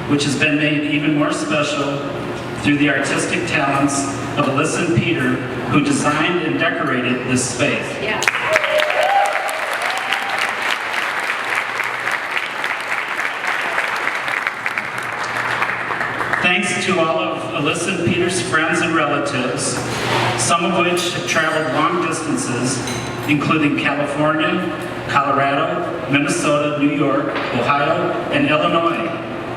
which has been made even more special through the artistic talents of Alyssa and Peter, who designed and decorated this space. Yeah. Thanks to all of Alyssa and Peter's friends and relatives, some of which have traveled long distances, including California, Colorado, Minnesota, New York, Ohio, and Illinois,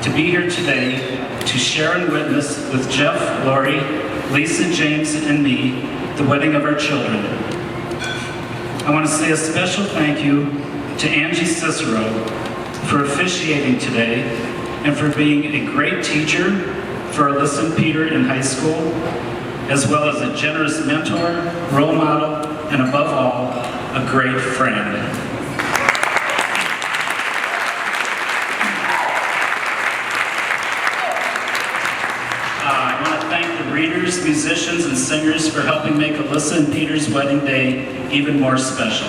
to be here today to share and witness with Jeff, Lori, Lisa, James, and me the wedding of our children. I want to say a special thank you to Angie Cicero for officiating today and for being a great teacher for Alyssa and Peter in high school, as well as a generous mentor, role model, and above all, a great friend. I want to thank the readers, musicians, and singers for helping make Alyssa and Peter's wedding day even more special.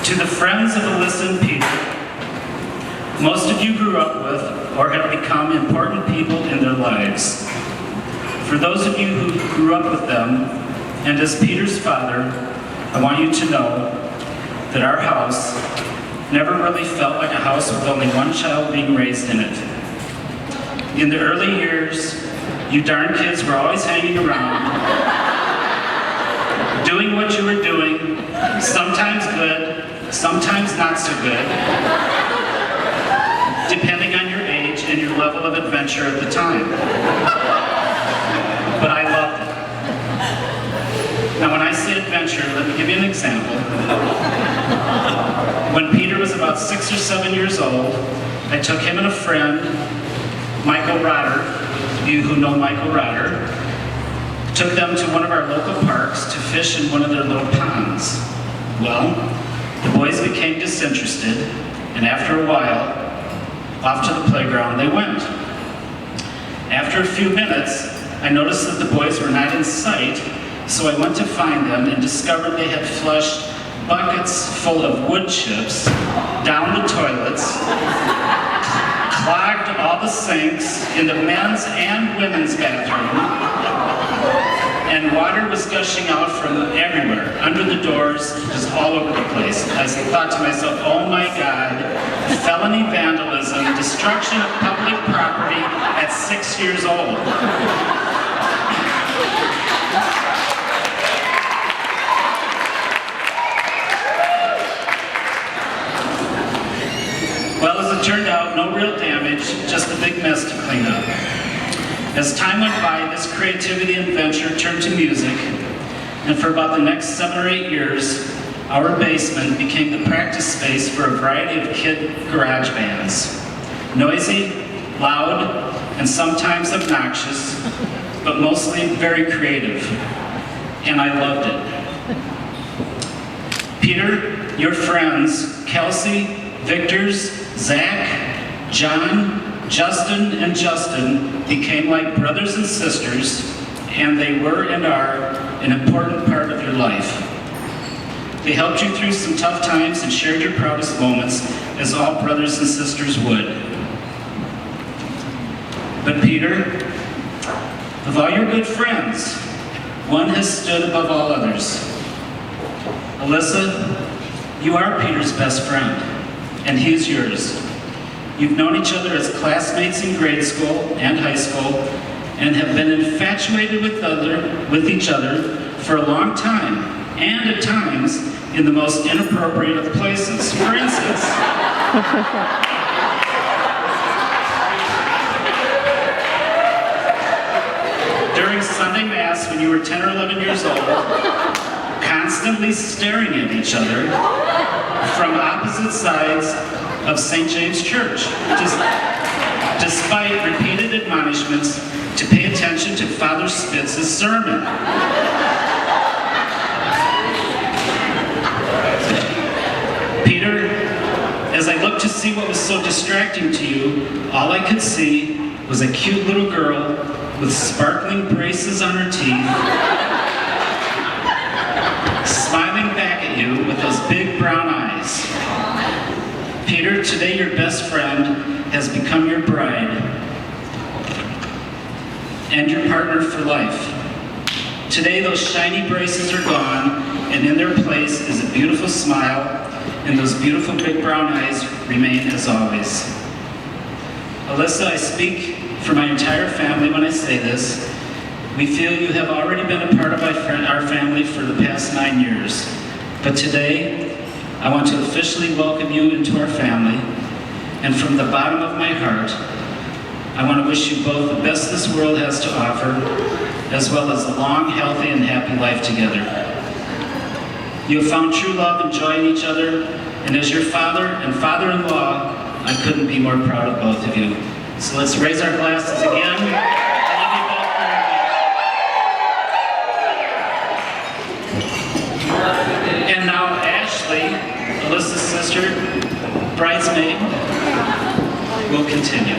To the friends of Alyssa and Peter, most of you grew up with or have become important people in their lives. For those of you who grew up with them, and as Peter's father, I want you to know that our house never really felt like a house with only one child being raised in it. In the early years, you darn kids were always hanging around, doing what you were doing, sometimes good, sometimes not so good, depending on your age and your level of adventure at the time. But I loved it. Now when I say adventure, let me give you an example. When Peter was about 6 or 7 years old, I took him and a friend, Michael Rotter, you who know Michael Rotter, took them to one of our local parks to fish in one of their little ponds. Well, the boys became disinterested, and after a while, off to the playground they went. After a few minutes, I noticed that the boys were not in sight, so I went to find them and discovered they had flushed buckets full of wood chips down the toilets, clogged all the sinks in the men's and women's bathroom, and water was gushing out from everywhere, under the doors, just all over the place. I thought to myself, oh my God, felony vandalism, destruction of public property at 6 years old. Well, as it turned out, no real damage, just a big mess to clean up. As time went by, this creativity and venture turned to music, and for about the next 7 or 8 years, our basement became the practice space for a variety of kid garage bands. Noisy, loud, and sometimes obnoxious, but mostly very creative, and I loved it. Peter, your friends, Kelsey, Victor's, Zach, John, Justin, and Justin became like brothers and sisters, and they were and are an important part of your life. They helped you through some tough times and shared your proudest moments, as all brothers and sisters would. But Peter, of all your good friends, one has stood above all others. Alyssa, you are Peter's best friend, and he is yours. You've known each other as classmates in grade school and high school, and have been infatuated with each other for a long time, and at times in the most inappropriate of places. For instance, during Sunday Mass when you were 10 or 11 years old, constantly staring at each other from opposite sides of St. James Church, despite repeated admonishments to pay attention to Father Spitz's sermon. Peter, as I looked to see what was so distracting to you, all I could see was a cute little girl with sparkling braces on her teeth, smiling back at you with those big brown eyes. Peter, today your best friend has become your bride. and your partner for life. Today, those shiny braces are gone, and in their place is a beautiful smile, and those beautiful big brown eyes remain as always. Alyssa, I speak for my entire family when I say this. We feel you have already been a part of our family for the past 9 years, but today, I want to officially welcome you into our family, and from the bottom of my heart, I want to wish you both the best this world has to offer, as well as a long, healthy, and happy life together. You have found true love and joy in each other, and as your father and father-in-law, I couldn't be more proud of both of you. So let's raise our glasses again. I love you both very much. And now Ashley, Alyssa's sister, bridesmaid, will continue.